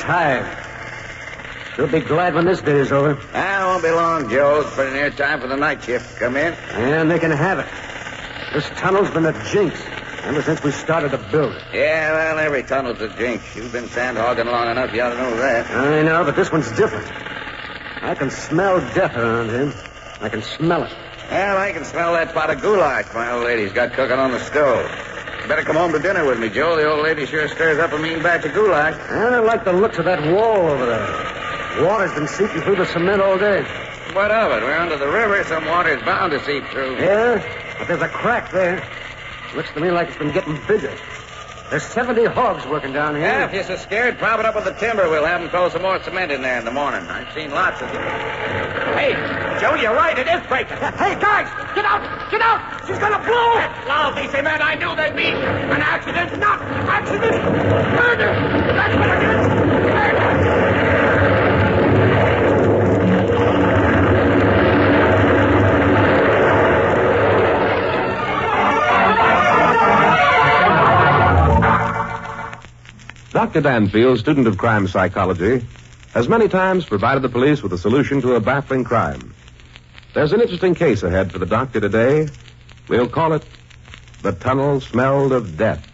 tired. She'll be glad when this day is over. It won't be long, Joe. It's pretty near time for the night shift to come in. And they can have it. This tunnel's been a jinx ever since we started to build it. Yeah, well, every tunnel's a jinx. You've been sand-hogging long enough, you ought to know that. I know, but this one's different. I can smell death around here. I can smell it. Well, I can smell that pot of goulash my old lady's got cooking on the stove. You better come home to dinner with me, Joe. The old lady sure stirs up a mean batch of goulash. I don't like the looks of that wall over there. Water's been seeping through the cement all day. What of it? We're under the river. Some water's bound to seep through. Yeah, but there's a crack there. Looks to me like it's been getting bigger. There's 70 hogs working down here. Yeah, if you're so scared, prop it up with the timber. We'll have them throw some more cement in there in the morning. I've seen lots of them. Hey, Joe, you're right. It is breaking. Hey, guys, get out! Get out! She's gonna blow! That lousy cement, I knew they'd be an accident. Not accident. Murder. That's what it is. Murder. Dr. Danfield, student of crime psychology, has many times provided the police with a solution to a baffling crime. There's an interesting case ahead for the doctor today. We'll call it The Tunnel Smelled of Death.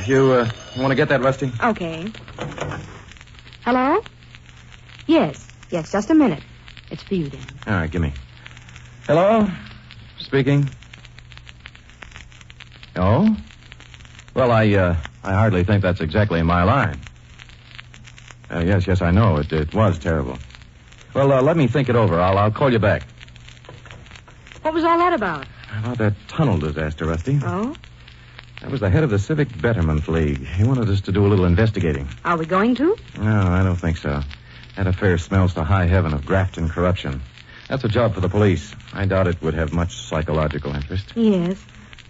You want to get that, Rusty? Okay. Hello? Yes, just a minute. It's for you, Dan. All right, give me. Hello? Speaking. Oh? Well, I hardly think that's exactly my line. Yes, I know. It was terrible. Well, let me think it over. I'll call you back. What was all that about? About that tunnel disaster, Rusty. Oh? That was the head of the Civic Betterment League. He wanted us to do a little investigating. Are we going to? No, I don't think so. That affair smells to high heaven of graft and corruption. That's a job for the police. I doubt it would have much psychological interest. Yes.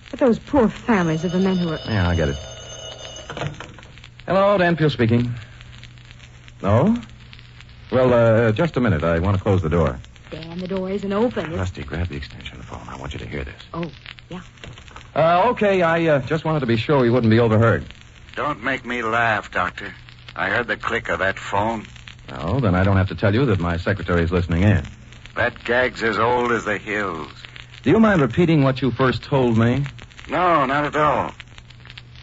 But those poor families of the men who were... Yeah, I get it. Hello, Danfield speaking. No? Well, just a minute. I want to close the door. Dan, the door isn't open. Rusty, grab the extension phone. I want you to hear this. Oh, yeah. Okay, I just wanted to be sure we wouldn't be overheard. Don't make me laugh, Doctor. I heard the click of that phone. Oh, then I don't have to tell you that my secretary's listening in. That gag's as old as the hills. Do you mind repeating what you first told me? No, not at all.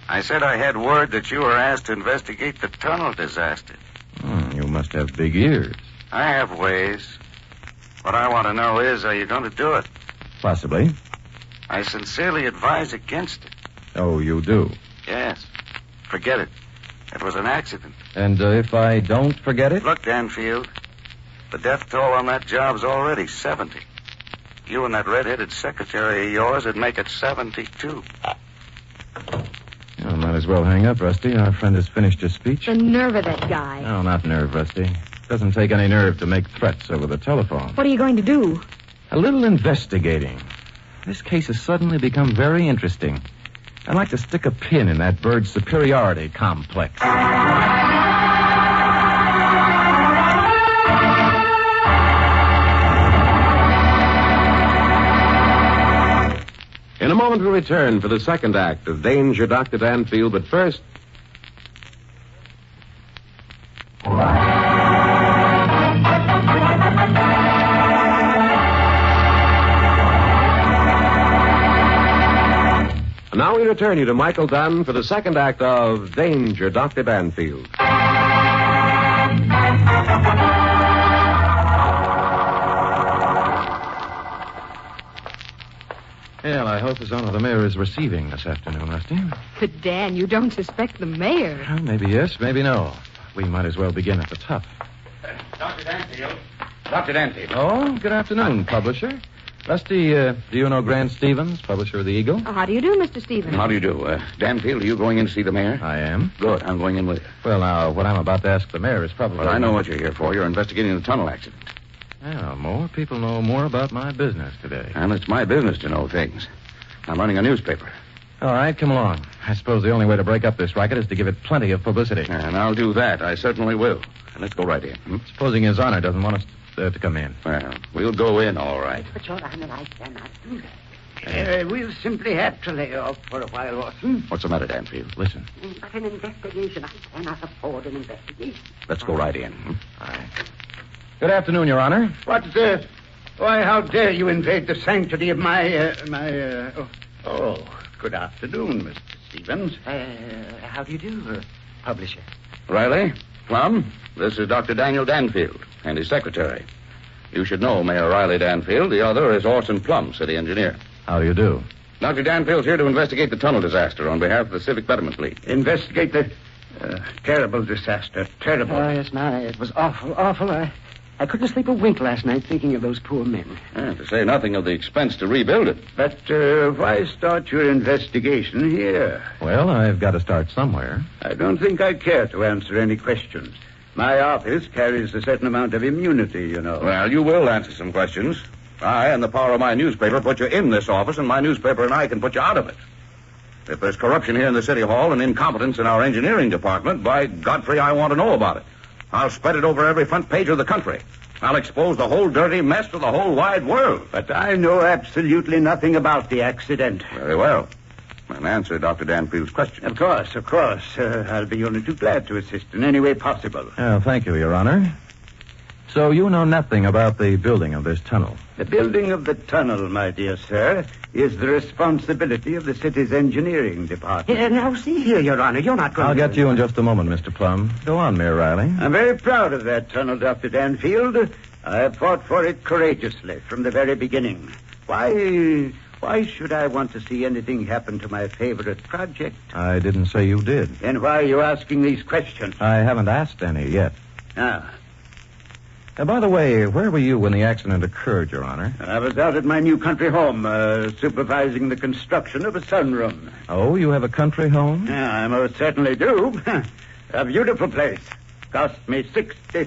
I said I had word that you were asked to investigate the tunnel disaster. You must have big ears. I have ways. What I want to know is, are you going to do it? Possibly. I sincerely advise against it. Oh, you do? Yes. Forget it. It was an accident. And if I don't forget it? Look, Danfield, the death toll on that job's already 70. You and that red-headed secretary of yours would make it 72. You might as well hang up, Rusty. Our friend has finished his speech. The nerve of that guy. No, not nerve, Rusty. It doesn't take any nerve to make threats over the telephone. What are you going to do? A little investigating. This case has suddenly become very interesting. I'd like to stick a pin in that bird's superiority complex. In a moment, we'll return for the second act of Danger, Dr. Danfield, but first... And now we return you to Michael Dunn for the second act of Danger, Dr. Danfield. Well, I hope the zone of the mayor is receiving this afternoon, Rusty. But, Dan, you don't suspect the mayor. Well, maybe yes, maybe no. We might as well begin at the top. Dr. Danfield. Dr. Danfield. Oh, good afternoon, publisher. Rusty, do you know Grant Stevens, publisher of the Eagle? Oh, how do you do, Mr. Stevens? How do you do? Danfield, are you going in to see the mayor? I am. Good. I'm going in with you. Well, now, what I'm about to ask the mayor is probably... Well, I know what you're here for. You're investigating the tunnel accident. Well, more people know more about my business today. And it's my business to know things. I'm running a newspaper. All right, come along. I suppose the only way to break up this racket is to give it plenty of publicity. And I'll do that. I certainly will. And let's go right in. Supposing His Honor doesn't want us to come in. Well, we'll go in, all right. But, Your Honor, I cannot do that. We'll simply have to lay off for a while, Orson. What's the matter, Danfield? Listen. But an investigation. I cannot afford an investigation. Let's go right in. All right. Good afternoon, Your Honor. What, why, how dare you invade the sanctity of my. Good afternoon, Mr. Stevens. How do you do, publisher? Riley, Plum, this is Dr. Daniel Danfield and his secretary. You should know Mayor Riley Danfield. The other is Orson Plum, city engineer. How do you do? Dr. Danfield's here to investigate the tunnel disaster on behalf of the Civic Betterment League. Investigate the terrible disaster. Terrible. Oh, yes, my, it was awful, awful. I couldn't sleep a wink last night thinking of those poor men. To say nothing of the expense to rebuild it. But why start your investigation here? Well, I've got to start somewhere. I don't think I care to answer any questions. My office carries a certain amount of immunity, you know. Well, you will answer some questions. I and the power of my newspaper put you in this office, and my newspaper and I can put you out of it. If there's corruption here in the City Hall and incompetence in our engineering department, by Godfrey, I want to know about it. I'll spread it over every front page of the country. I'll expose the whole dirty mess to the whole wide world. But I know absolutely nothing about the accident. Very well. And answer Dr. Danfield's question. Of course. I'll be only too glad to assist in any way possible. Oh, thank you, Your Honor. So you know nothing about the building of this tunnel? The building of the tunnel, my dear sir, is the responsibility of the city's engineering department. Now, see here, Your Honor, you're not going I'll to... get you in just a moment, Mr. Plum. Go on, Mayor Riley. I'm very proud of that tunnel, Dr. Danfield. I have fought for it courageously from the very beginning. Why should I want to see anything happen to my favorite project? I didn't say you did. Then why are you asking these questions? I haven't asked any yet. Ah. By the way, where were you when the accident occurred, Your Honor? I was out at my new country home, supervising the construction of a sunroom. Oh, you have a country home? Yeah, I most certainly do. A beautiful place. Cost me $60,000.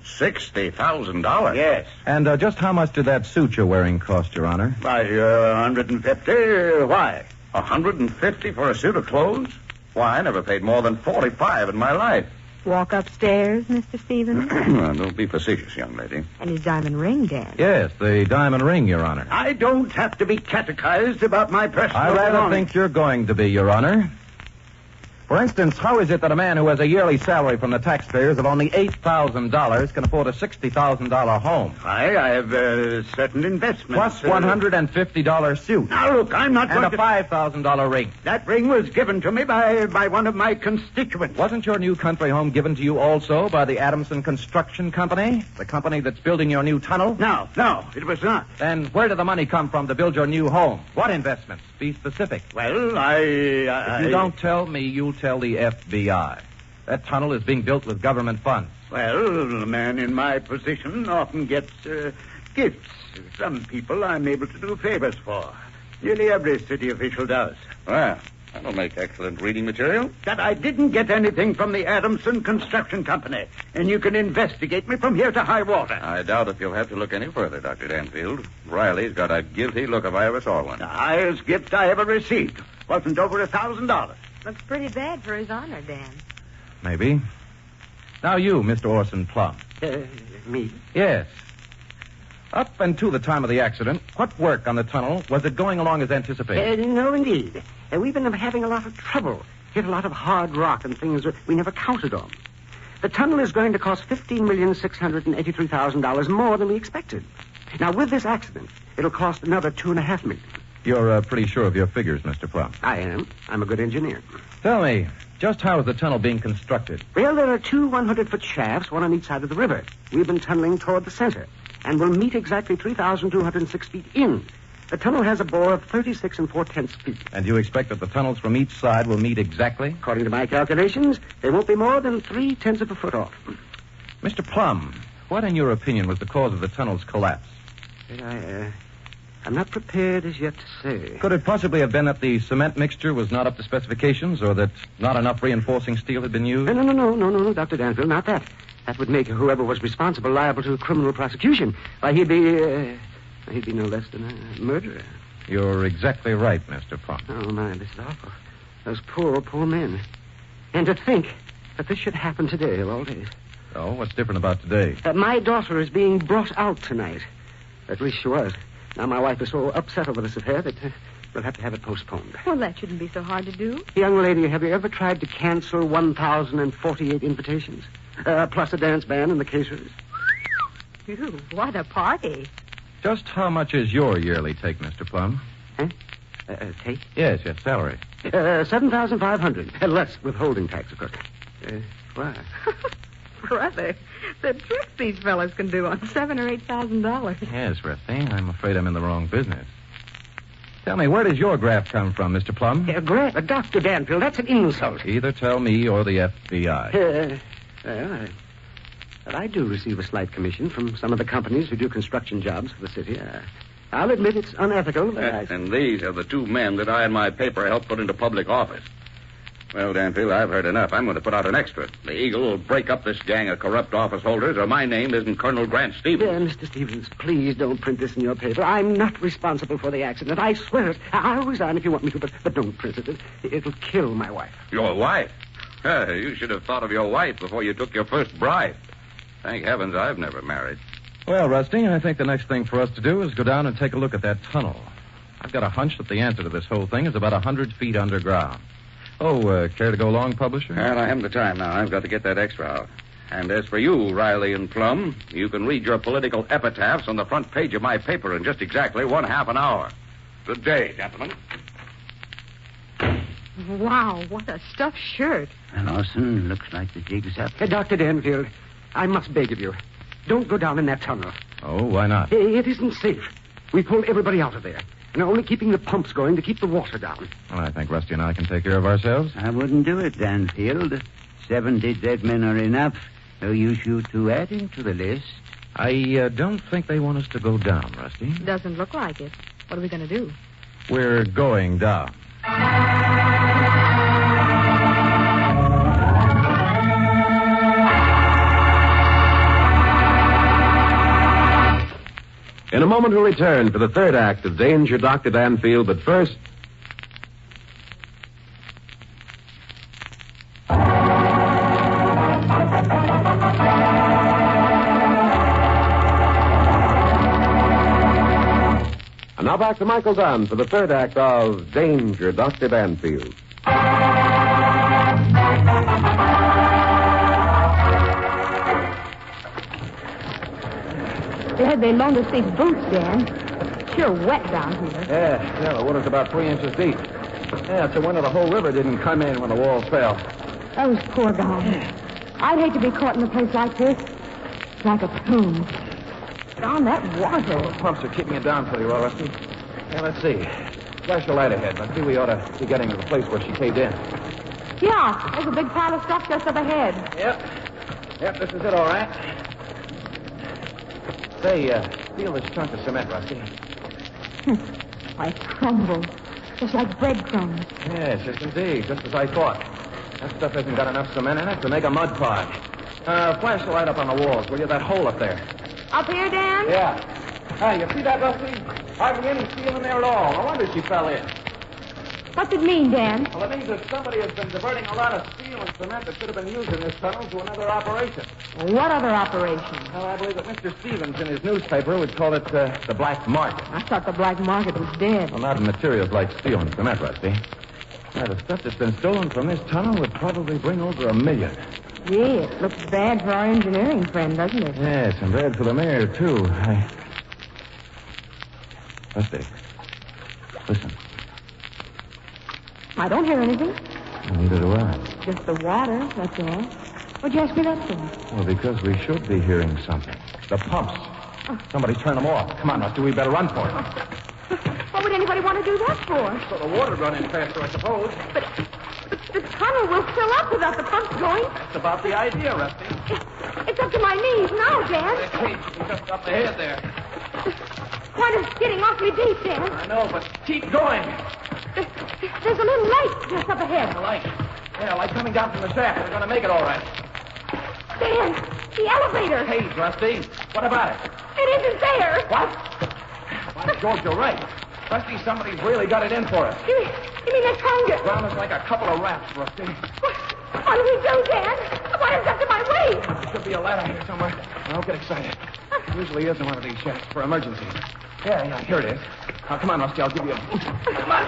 $60,000? Yes. And just how much did that suit you're wearing cost, Your Honor? Why, $150. Why? $150 for a suit of clothes? Why, I never paid more than $45 in my life. Walk upstairs, Mr. Stevens? Don't be facetious, young lady. And his diamond ring, Dan. Yes, the diamond ring, Your Honor. I don't have to be catechized about my personal I rather belongings. think you're going to be, Your Honor. For instance, how is it that a man who has a yearly salary from the taxpayers of only $8,000 can afford a $60,000 home? I have certain investments. Plus $150 suit. Now, look, I'm not And going a $5,000 ring. That ring was given to me by one of my constituents. Wasn't your new country home given to you also by the Adamson Construction Company? The company that's building your new tunnel? No, it was not. Then where did the money come from to build your new home? What investments? Be specific. Well, If you don't tell me, you'll tell the FBI. That tunnel is being built with government funds. Well, a man in my position often gets gifts. Some people I'm able to do favors for. Nearly every city official does. Well, that'll make excellent reading material. That I didn't get anything from the Adamson Construction Company, and you can investigate me from here to high water. I doubt if you'll have to look any further, Dr. Danfield. Riley's got a guilty look if I ever saw one. The highest gift I ever received wasn't over $1,000. Looks pretty bad for his honor, Dan. Maybe. Now you, Mr. Orson Plum. Me? Yes. Up until the time of the accident, what work on the tunnel was it going along as anticipated? No, indeed. We've been having a lot of trouble. Hit a lot of hard rock and things we never counted on. The tunnel is going to cost $15,683,000 more than we expected. Now, with this accident, it'll cost another $2.5 million. You're pretty sure of your figures, Mr. Plum. I am. I'm a good engineer. Tell me, just how is the tunnel being constructed? Well, there are two 100-foot shafts, one on each side of the river. We've been tunneling toward the center, and we'll meet exactly 3,206 feet in. The tunnel has a bore of 36 4/10 feet. And you expect that the tunnels from each side will meet exactly? According to my calculations, they won't be more than 3/10 of a foot off. Mr. Plum, what, in your opinion, was the cause of the tunnel's collapse? I'm not prepared as yet to say. Could it possibly have been that the cement mixture was not up to specifications, or that not enough reinforcing steel had been used? No, Dr. Danfield, not that. That would make whoever was responsible liable to criminal prosecution. Why, he'd be no less than a murderer. You're exactly right, Mr. Plum. Oh, my, this is awful. Those poor men. And to think that this should happen today of all days. Oh, what's different about today? My daughter is being brought out tonight. At least she was. Now, my wife is so upset over this affair that we'll have to have it postponed. Well, that shouldn't be so hard to do. Young lady, have you ever tried to cancel 1,048 invitations? Plus a dance band and the caterers? Phew, what a party. Just how much is your yearly take, Mr. Plum? Huh? Take? Yes, salary. 7,500. Less withholding tax, of course. Why? Brother, the tricks these fellas can do on $7,000 or $8,000. Yes, Rusty. I'm afraid I'm in the wrong business. Tell me, where does your graft come from, Mr. Plum? Dr. Danfield, that's an insult. Either tell me or the FBI. I do receive a slight commission from some of the companies who do construction jobs for the city. I'll admit it's unethical, but And these are the two men that I and my paper helped put into public office. Well, Danfield, I've heard enough. I'm going to put out an extra. The Eagle will break up this gang of corrupt office holders, or my name isn't Colonel Grant Stevens. Mr. Stevens, please don't print this in your paper. I'm not responsible for the accident. I swear it. I'll resign if you want me to, but don't print it. It'll kill my wife. Your wife? You should have thought of your wife before you took your first bride. Thank heavens I've never married. Well, Rusty, I think the next thing for us to do is go down and take a look at that tunnel. I've got a hunch that the answer to this whole thing is about 100 feet underground. Oh, care to go along, publisher? Well, I haven't the time now. I've got to get that extra out. And as for you, Riley and Plum, you can read your political epitaphs on the front page of my paper in just exactly 1/2 an hour. Good day, gentlemen. Wow, what a stuffed shirt. Lawson, looks like the jig's up. Dr. Danfield, I must beg of you, don't go down in that tunnel. Oh, why not? It isn't safe. We pulled everybody out of there. And only keeping the pumps going to keep the water down. Well, I think Rusty and I can take care of ourselves. I wouldn't do it, Danfield. 70 dead men are enough. No use you two adding to the list. I don't think they want us to go down, Rusty. Doesn't look like it. What are we going to do? We're going down. In a moment, we'll return for the third act of Danger, Dr. Danfield, but first... And now back to Michael Dunn for the third act of Danger, Dr. Danfield. They loaned us these boots, Dan. Sure wet down here. Yeah, the water's about 3 inches deep. Yeah, it's a wonder the whole river didn't come in when the walls fell. Those poor guys. I'd hate to be caught in a place like this. It's like a tomb. Down that water. The pumps are keeping it down pretty well, Rusty. Yeah, let's see. Flash a light ahead. I see we ought to be getting to the place where she caved in. Yeah, there's a big pile of stuff just up ahead. Yep, this is it, all right. Say, feel this chunk of cement, Rusty. Why, it crumbles. Just like breadcrumbs. Yes, indeed. Just as I thought. That stuff hasn't got enough cement in it to make a mud pie. Flash the light up on the walls, will you? That hole up there. Up here, Dan? Yeah. Hey, you see that, Rusty? Hardly any steel in there at all. No wonder she fell in. What's it mean, Dan? Well, it means that somebody has been diverting a lot of steel and cement that should have been used in this tunnel to another operation. What other operation? Well, I believe that Mr. Stevens in his newspaper would call it the black market. I thought the black market was dead. Well, not in materials like steel and cement, Rusty. Now, the stuff that's been stolen from this tunnel would probably bring over $1 million. Gee, it looks bad for our engineering friend, doesn't it? Yes, and bad for the mayor, too. Rusty, listen. I don't hear anything. Neither do I. Just the water, that's all. What'd you ask me that for? Well, because we should be hearing something. The pumps. Somebody turn them off. Come on, Rusty, we better run for it. What would anybody want to do that for? So the water run in faster, I suppose. But the tunnel will fill up without the pumps going. That's about the idea, Rusty. It's up to my knees now, Dan. The cage is just up ahead there. Water's getting awfully deep, Dan. I know, but keep going. There's a little light just up ahead. The light. Yeah, light coming down from the shaft. We're going to make it all right. Dan, the elevator. Hey, Rusty, what about it? It isn't there. What? By George, you're right. Rusty, somebody's really got it in for us. You mean they're trying to... Drown us like a couple of rats, Rusty. What do we do, Dan? The water's up to my waist. There should be a ladder here somewhere. Don't get excited. Usually is in one of these shafts for emergencies. Yeah, here it is. Now, come on, Rusty, I'll give you a boost. Come on.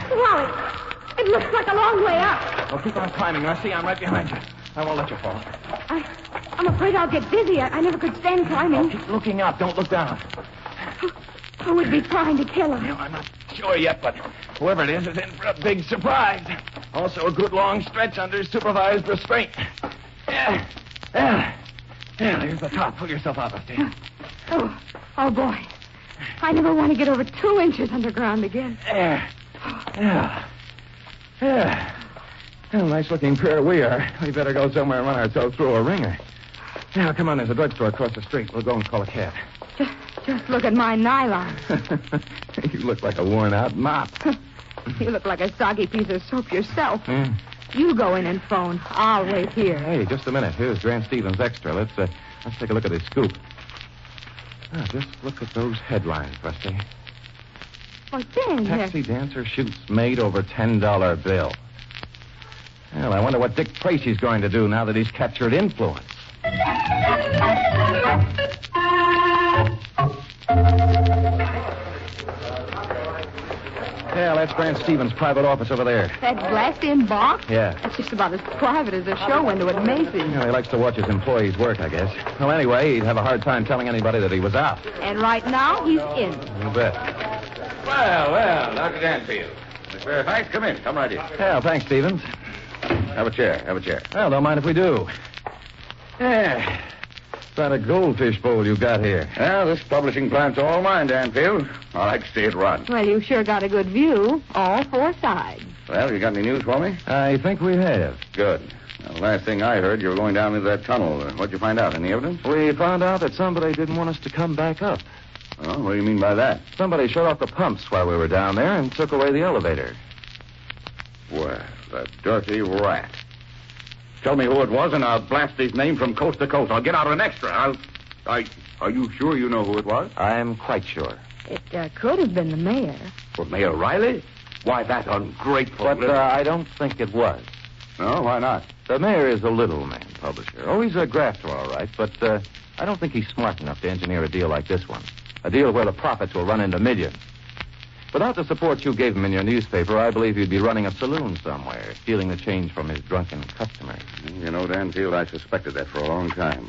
Well, it looks like a long way up. Well, keep on climbing, Rusty. I'm right behind you. I won't let you fall. I'm afraid I'll get dizzy. I never could stand climbing. Keep looking up. Don't look down. Who would be trying to kill him? Well, I'm not sure yet, but whoever it is in for a big surprise. Also a good long stretch under supervised restraint. Yeah, there's the top. Pull yourself out, Rusty. Oh, boy. I never want to get over 2 inches underground again. Yeah. Well, nice-looking pair we are. We better go somewhere and run ourselves through a ringer. Now, come on. There's a drugstore across the street. We'll go and call a cab. Just look at my nylon. You look like a worn-out mop. You look like a soggy piece of soap yourself. Yeah. You go in and phone. I'll wait here. Hey, just a minute. Here's Grant Stevens Extra. Let's take a look at his scoop. Just look at those headlines, Rusty. What's in there? Taxi dancer shoots maid over $10 bill. Well, I wonder what Dick Tracy's going to do now that he's captured influence. Yeah, that's Grant Stevens' private office over there. That glassed-in box? Yeah. That's just about as private as a show window at Macy's. He likes to watch his employees work, I guess. Well, anyway, he'd have a hard time telling anybody that he was out. And right now, he's in. You bet. Well, Dr. Danfield. Miss Fairfax, come in. Come right in. Yeah, thanks, Stevens. Have a chair. Well, don't mind if we do. Yeah. It's not a goldfish bowl you got here. Well, this publishing plant's all mine, Danfield. I like to see it run. Well, you sure got a good view. All 4 sides. Well, you got any news for me? I think we have. Good. Well, the last thing I heard, you were going down into that tunnel. What'd you find out? Any evidence? We found out that somebody didn't want us to come back up. Oh, what do you mean by that? Somebody shut off the pumps while we were down there and took away the elevator. Well, the dirty rat. Tell me who it was, and I'll blast his name from coast to coast. I'll get out an extra. Are you sure you know who it was? I'm quite sure. It could have been the mayor. Well, Mayor Riley? Why, that ungrateful... But I don't think it was. No, why not? The mayor is a little man publisher. Oh, he's a grafter, all right, but I don't think he's smart enough to engineer a deal like this one. A deal where the profits will run into millions. Without the support you gave him in your newspaper, I believe you'd be running a saloon somewhere, stealing the change from his drunken customers. You know, Danfield, I suspected that for a long time.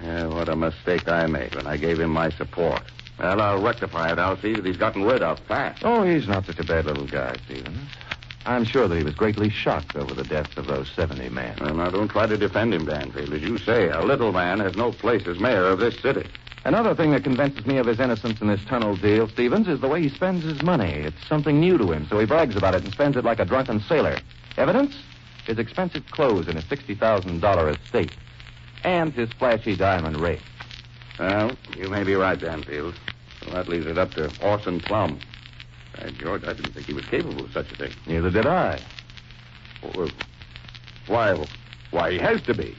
What a mistake I made when I gave him my support. Well, I'll rectify it. I'll see that he's gotten rid of fast. Oh, he's not such a bad little guy, Stevens. I'm sure that he was greatly shocked over the deaths of those 70 men. Well, now, don't try to defend him, Danfield. As you say, a little man has no place as mayor of this city. Another thing that convinces me of his innocence in this tunnel deal, Stevens, is the way he spends his money. It's something new to him, so he brags about it and spends it like a drunken sailor. Evidence? His expensive clothes and his $60,000 estate. And his flashy diamond ring. Well, you may be right, Danfield. Well, that leaves it up to Orson Plum. George, I didn't think he was capable of such a thing. Neither did I. Well, why, he has to be.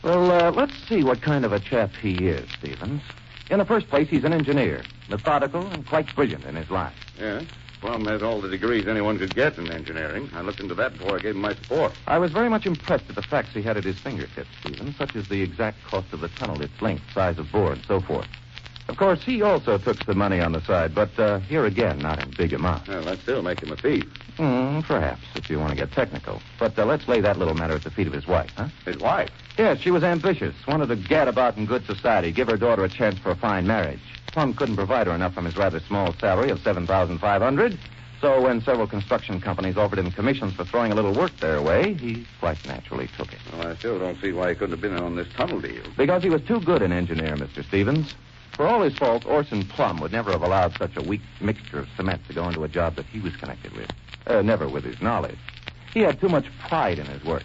Well, let's see what kind of a chap he is, Stevens. In the first place, he's an engineer, methodical and quite brilliant in his line. Yeah, Plum has all the degrees anyone could get in engineering. I looked into that before I gave him my support. I was very much impressed with the facts he had at his fingertips, Stevens, such as the exact cost of the tunnel, its length, size of bore, and so forth. Of course, he also took some money on the side, but here again, not in big amounts. Well, that still makes him a thief. Perhaps, if you want to get technical. But let's lay that little matter at the feet of his wife, huh? His wife? Yes, she was ambitious, wanted to gad about in good society, give her daughter a chance for a fine marriage. Plum couldn't provide her enough from his rather small salary of $7,500, so when several construction companies offered him commissions for throwing a little work their way, he quite naturally took it. Well, I still don't see why he couldn't have been in on this tunnel deal. Because he was too good an engineer, Mr. Stevens. For all his faults, Orson Plum would never have allowed such a weak mixture of cement to go into a job that he was connected with. Never with his knowledge. He had too much pride in his work.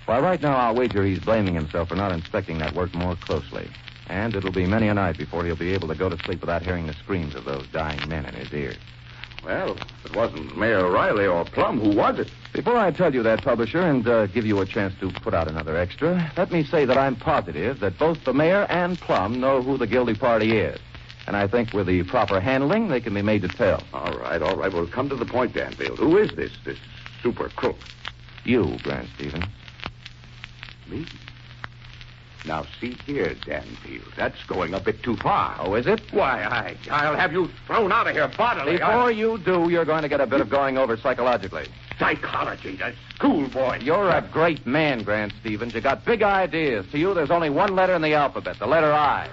Why, right now, I'll wager he's blaming himself for not inspecting that work more closely. And it'll be many a night before he'll be able to go to sleep without hearing the screams of those dying men in his ears. Well, if it wasn't Mayor Riley or Plum, who was it? Before I tell you that, publisher, and give you a chance to put out another extra, let me say that I'm positive that both the mayor and Plum know who the guilty party is. And I think with the proper handling, they can be made to tell. All right. Well, come to the point, Danfield. Who is this super crook? You, Grant Stevens. Me? Now, see here, Danfield. That's going a bit too far. Oh, is it? Why, I'll have you thrown out of here bodily. Before you do, you're going to get a bit of going over psychologically. Psychology, the schoolboy. You're a great man, Grant Stevens. You got big ideas. To you, there's only one letter in the alphabet, the letter I.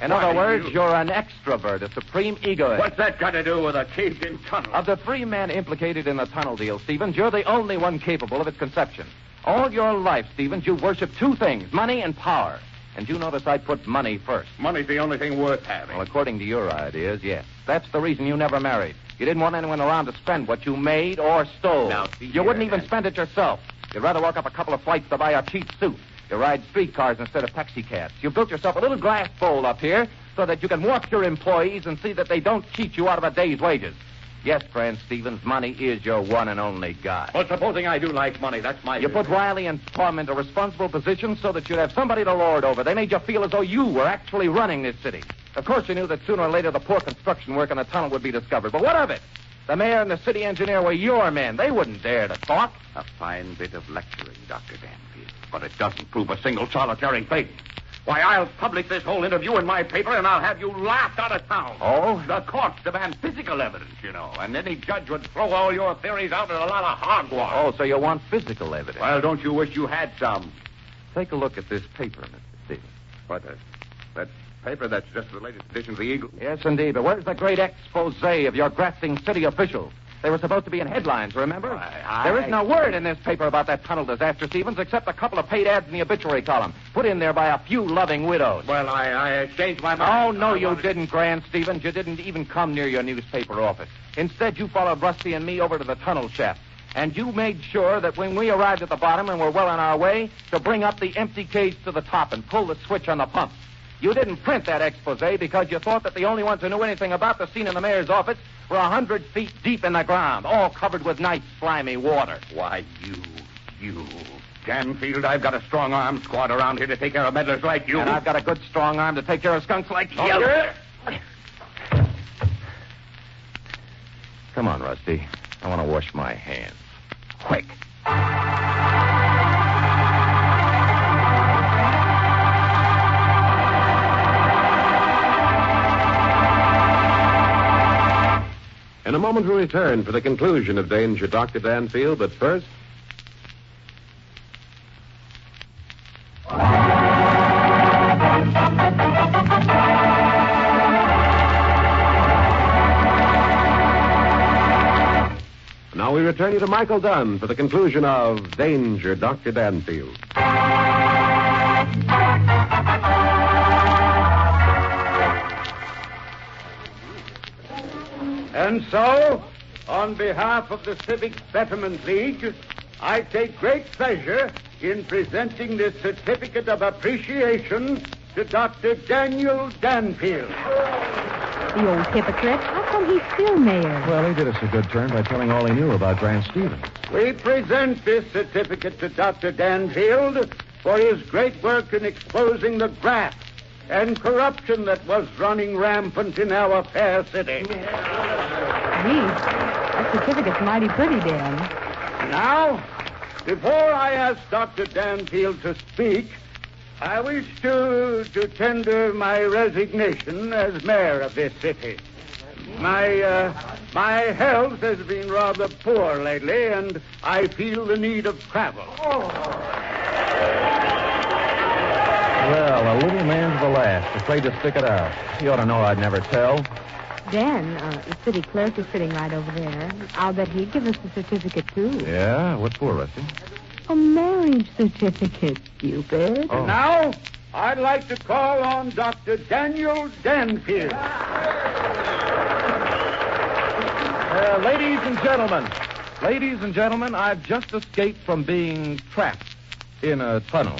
In other words, you're an extrovert, a supreme egoist. What's that got to do with a caved-in tunnel? Of the three men implicated in the tunnel deal, Stevens, you're the only one capable of its conception. All your life, Stevens, you've worshipped two things, money and power. And you notice I put money first. Money's the only thing worth having. Well, according to your ideas, yes. That's the reason you never married. You didn't want anyone around to spend what you made or stole. Now, see you here, wouldn't even spend it yourself. You'd rather walk up a couple of flights to buy a cheap suit. You ride streetcars instead of taxicabs. You built yourself a little glass bowl up here so that you can watch your employees and see that they don't cheat you out of a day's wages. Yes, Grant Stevens, money is your one and only God. Well, supposing I do like money, that's my... You put Riley and Plum into responsible positions so that you'd have somebody to lord over. They made you feel as though you were actually running this city. Of course, you knew that sooner or later the poor construction work in the tunnel would be discovered. But what of it? The mayor and the city engineer were your men. They wouldn't dare to talk. A fine bit of lecturing, Dr. Danfield. But it doesn't prove a single solitary thing. Why, I'll publish this whole interview in my paper, and I'll have you laughed out of town. Oh? The courts demand physical evidence, you know, and any judge would throw all your theories out in a lot of hogwash. Oh, so you want physical evidence? Well, don't you wish you had some? Take a look at this paper, Mr. Stevens. What, that paper that's just the latest edition of the Eagle? Yes, indeed. But where's the great expose of your grafting city officials? They were supposed to be in headlines, remember? There isn't a word in this paper about that tunnel disaster, Stevens, except a couple of paid ads in the obituary column, put in there by a few loving widows. Well, I changed my mind. Oh, no, you didn't, Grant Stevens. You didn't even come near your newspaper office. Instead, you followed Rusty and me over to the tunnel shaft. And you made sure that when we arrived at the bottom and were well on our way, to bring up the empty cage to the top and pull the switch on the pump. You didn't print that expose because you thought that the only ones who knew anything about the scene in the mayor's office were 100 feet deep in the ground, all covered with nice, slimy water. Why, you... Danfield, I've got a strong arm squad around here to take care of meddlers like you. And I've got a good, strong arm to take care of skunks like you. Come on, Rusty. I want to wash my hands. Quick. In a moment, we'll return for the conclusion of Danger, Dr. Danfield, but first... Now we return you to Michael Dunn for the conclusion of Danger, Dr. Danfield. And so, on behalf of the Civic Betterment League, I take great pleasure in presenting this certificate of appreciation to Dr. Daniel Danfield. The old hypocrite. How come he's still mayor? Well, he did us a good turn by telling all he knew about Grant Stevens. We present this certificate to Dr. Danfield for his great work in exposing the graft and corruption that was running rampant in our fair city. Gee, that certificate's mighty pretty, Dan. Now, before I ask Dr. Danfield to speak, I wish to tender my resignation as mayor of this city. My health has been rather poor lately, and I feel the need of travel. Well, a little man's the last, afraid to stick it out. You ought to know I'd never tell. Dan, the city clerk is sitting right over there. I'll bet he'd give us the certificate, too. Yeah? What for, Rusty? A marriage certificate, stupid. Oh. Now, I'd like to call on Dr. Daniel Danfield. Ladies and gentlemen, I've just escaped from being trapped in a tunnel.